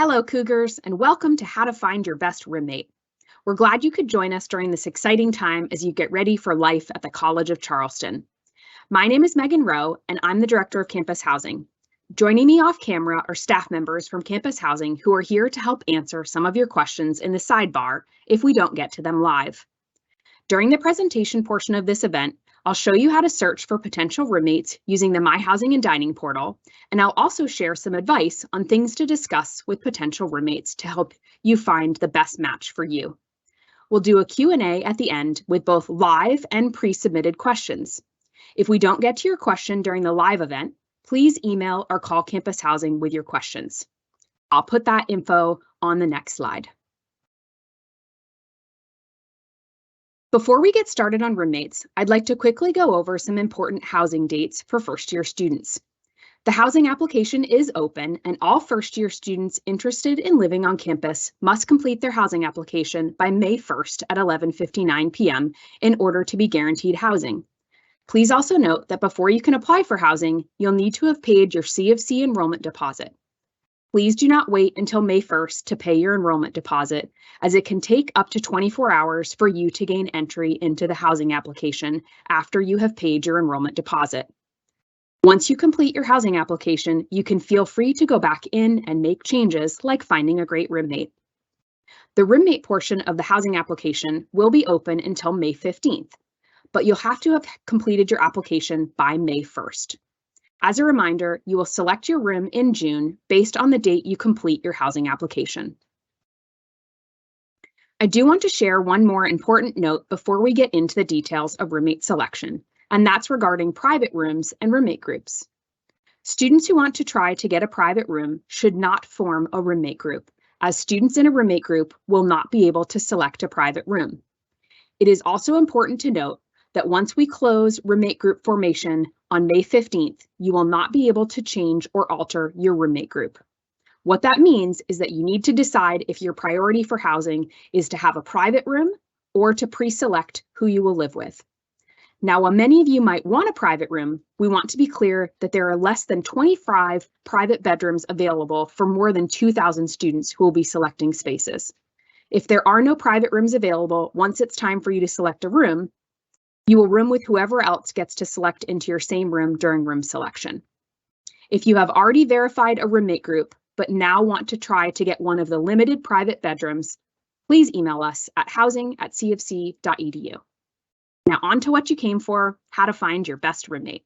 Hello, Cougars, and welcome to How to Find Your Best Roommate. We're glad you could join us during this exciting time as you get ready for life at the College of Charleston. My name is Megan Rowe, and I'm the Director of Campus Housing. Joining me off camera are staff members from Campus Housing who are here to help answer some of your questions in the sidebar if we don't get to them live. During the presentation portion of this event, I'll show you how to search for potential roommates using the My Housing and Dining portal, and I'll also share some advice on things to discuss with potential roommates to help you find the best match for you. We'll do a Q&A at the end with both live and pre-submitted questions. If we don't get to your question during the live event, please email or call Campus Housing with your questions. I'll put that info on the next slide. Before we get started on roommates, I'd like to quickly go over some important housing dates for first-year students. The housing application is open, and all first-year students interested in living on campus must complete their housing application by May 1st at 11:59 p.m. in order to be guaranteed housing. Please also note that before you can apply for housing, you'll need to have paid your CofC enrollment deposit. Please do not wait until May 1st to pay your enrollment deposit, as it can take up to 24 hours for you to gain entry into the housing application after you have paid your enrollment deposit. Once you complete your housing application, you can feel free to go back in and make changes like finding a great roommate. The roommate portion of the housing application will be open until May 15th, but you'll have to have completed your application by May 1st. As a reminder, you will select your room in June based on the date you complete your housing application. I do want to share one more important note before we get into the details of roommate selection, and that's regarding private rooms and roommate groups. Students who want to try to get a private room should not form a roommate group, as students in a roommate group will not be able to select a private room. It is also important to note that once we close roommate group formation on May 15th, you will not be able to change or alter your roommate group. What that means is that you need to decide if your priority for housing is to have a private room or to pre-select who you will live with. Now, while many of you might want a private room, we want to be clear that there are less than 25 private bedrooms available for more than 2,000 students who will be selecting spaces. If there are no private rooms available, once it's time for you to select a room, you will room with whoever else gets to select into your same room during room selection. If you have already verified a roommate group, but now want to try to get one of the limited private bedrooms, please email us at housing@cofc.edu. Now on to what you came for, how to find your best roommate.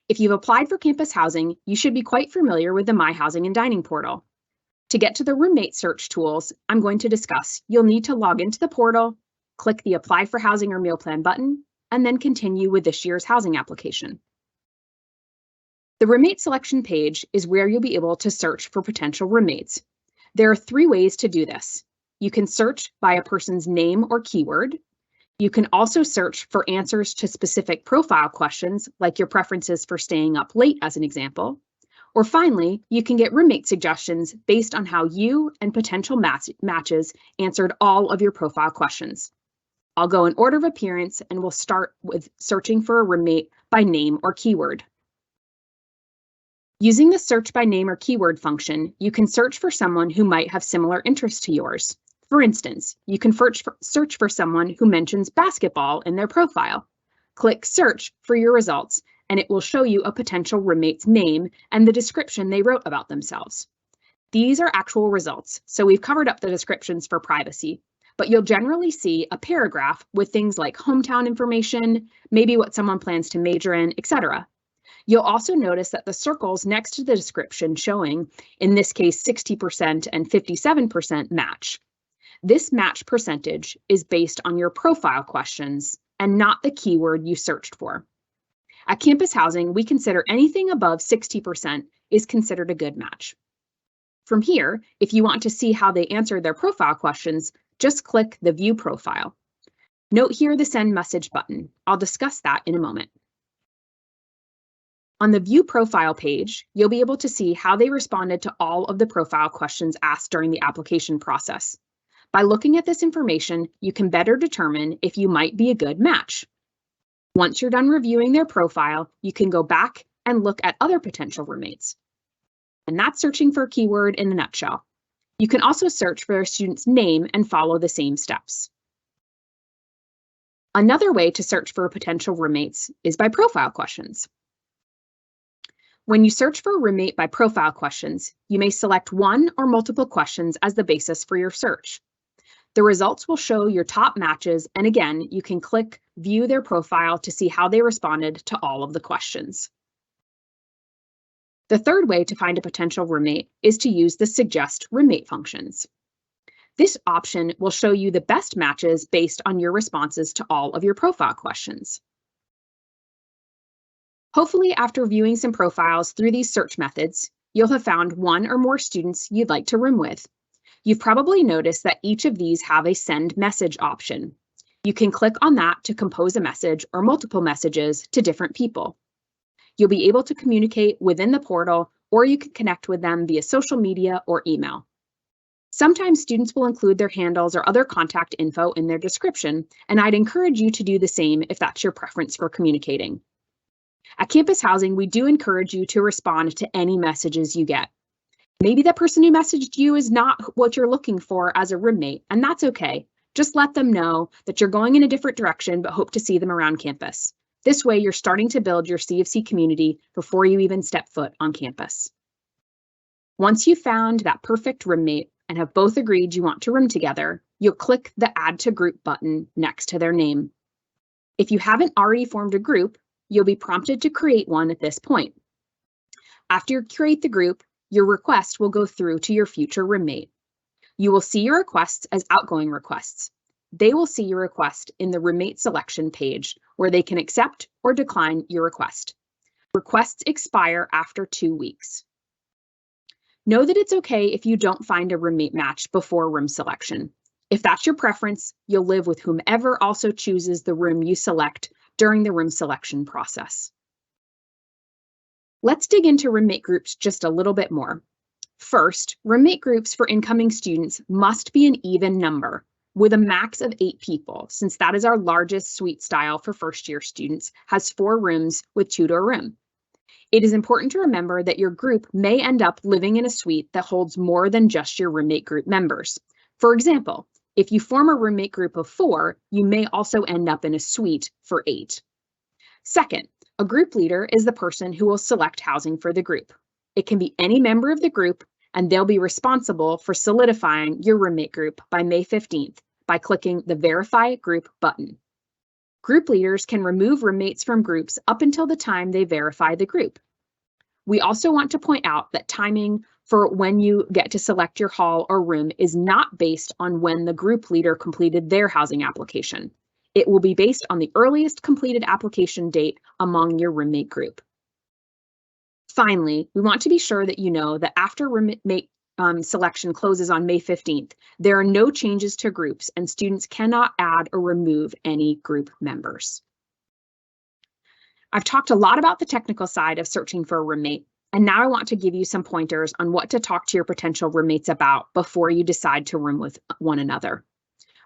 If you've applied for campus housing, you should be quite familiar with the My Housing and Dining portal. To get to the roommate search tools I'm going to discuss, you'll need to log into the portal, click the Apply for Housing or Meal Plan button, and then continue with this year's housing application. The roommate selection page is where you'll be able to search for potential roommates. There are 3 ways to do this. You can search by a person's name or keyword. You can also search for answers to specific profile questions, like your preferences for staying up late as an example. Or finally, you can get roommate suggestions based on how you and potential matches answered all of your profile questions. I'll go in order of appearance, and we'll start with searching for a roommate by name or keyword. Using the search by name or keyword function, you can search for someone who might have similar interests to yours. For instance, you can search for someone who mentions basketball in their profile. Click Search for your results, and it will show you a potential roommate's name and the description they wrote about themselves. These are actual results, so we've covered up the descriptions for privacy, but you'll generally see a paragraph with things like hometown information, maybe what someone plans to major in, etc. You'll also notice that the circles next to the description showing, in this case, 60% and 57% match. This match percentage is based on your profile questions and not the keyword you searched for. At Campus Housing, we consider anything above 60% is considered a good match. From here, if you want to see how they answered their profile questions, just click the View Profile. Note here the Send Message button. I'll discuss that in a moment. On the View Profile page, you'll be able to see how they responded to all of the profile questions asked during the application process. By looking at this information, you can better determine if you might be a good match. Once you're done reviewing their profile, you can go back and look at other potential roommates. And that's searching for a keyword in a nutshell. You can also search for a student's name and follow the same steps. Another way to search for potential roommates is by profile questions. When you search for a roommate by profile questions, you may select one or multiple questions as the basis for your search. The results will show your top matches, and again, you can click View Their Profile to see how they responded to all of the questions. The third way to find a potential roommate is to use the Suggest Roommate functions. This option will show you the best matches based on your responses to all of your profile questions. Hopefully, after viewing some profiles through these search methods, you'll have found one or more students you'd like to room with. You've probably noticed that each of these have a send message option. You can click on that to compose a message or multiple messages to different people. You'll be able to communicate within the portal, or you can connect with them via social media or email. Sometimes students will include their handles or other contact info in their description, and I'd encourage you to do the same if that's your preference for communicating. At Campus Housing, we do encourage you to respond to any messages you get. Maybe the person who messaged you is not what you're looking for as a roommate, and that's okay. Just let them know that you're going in a different direction, but hope to see them around campus. This way, you're starting to build your CofC community before you even step foot on campus. Once you've found that perfect roommate and have both agreed you want to room together, you'll click the Add to Group button next to their name. If you haven't already formed a group, you'll be prompted to create one at this point. After you create the group, your request will go through to your future roommate. You will see your requests as outgoing requests. They will see your request in the roommate selection page where they can accept or decline your request. Requests expire after 2 weeks. Know that it's okay if you don't find a roommate match before room selection. If that's your preference, you'll live with whomever also chooses the room you select during the room selection process. Let's dig into roommate groups just a little bit more. First, roommate groups for incoming students must be an even number, with a max of 8 people, since that is our largest suite style for first-year students, has 4 rooms with 2-door room. It is important to remember that your group may end up living in a suite that holds more than just your roommate group members. For example, if you form a roommate group of 4, you may also end up in a suite for 8. Second, a group leader is the person who will select housing for the group. It can be any member of the group, and they'll be responsible for solidifying your roommate group by May 15th by clicking the Verify Group button. Group leaders can remove roommates from groups up until the time they verify the group. We also want to point out that timing for when you get to select your hall or room is not based on when the group leader completed their housing application. It will be based on the earliest completed application date among your roommate group. Finally, we want to be sure that you know that after roommate selection closes on May 15th, there are no changes to groups and students cannot add or remove any group members. I've talked a lot about the technical side of searching for a roommate, and now I want to give you some pointers on what to talk to your potential roommates about before you decide to room with one another.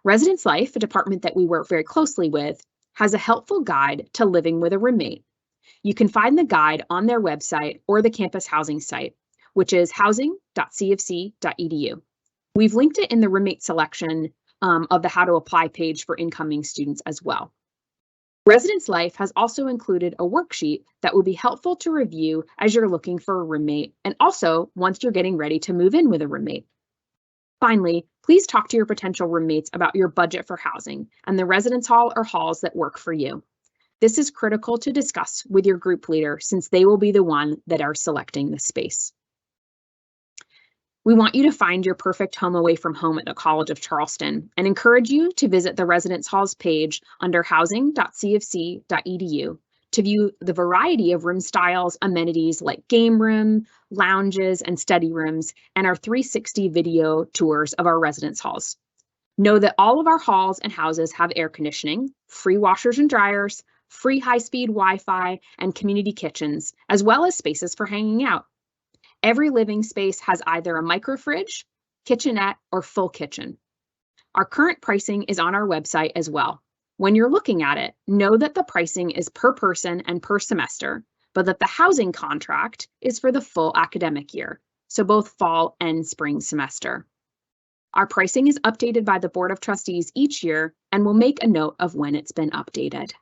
Residence Life, a department that we work very closely with, has a helpful guide to living with a roommate. You can find the guide on their website or the Campus Housing site, which is housing.cofc.edu. We've linked it in the roommate selection of the How to Apply page for incoming students as well. Residence Life has also included a worksheet that will be helpful to review as you're looking for a roommate and also once you're getting ready to move in with a roommate. Finally, please talk to your potential roommates about your budget for housing and the residence hall or halls that work for you. This is critical to discuss with your group leader since they will be the one that are selecting the space. We want you to find your perfect home away from home at the College of Charleston and encourage you to visit the Residence Halls page under housing.cofc.edu to view the variety of room styles, amenities like game room, lounges, and study rooms, and our 360 video tours of our residence halls. Know that all of our halls and houses have air conditioning, free washers and dryers, free high-speed Wi-Fi, and community kitchens, as well as spaces for hanging out. Every living space has either a micro fridge, kitchenette, or full kitchen. Our current pricing is on our website as well. When you're looking at it, know that the pricing is per person and per semester, but that the housing contract is for the full academic year. so both fall and spring semester. Our pricing is updated by the Board of Trustees each year, and we'll make a note of when it's been updated.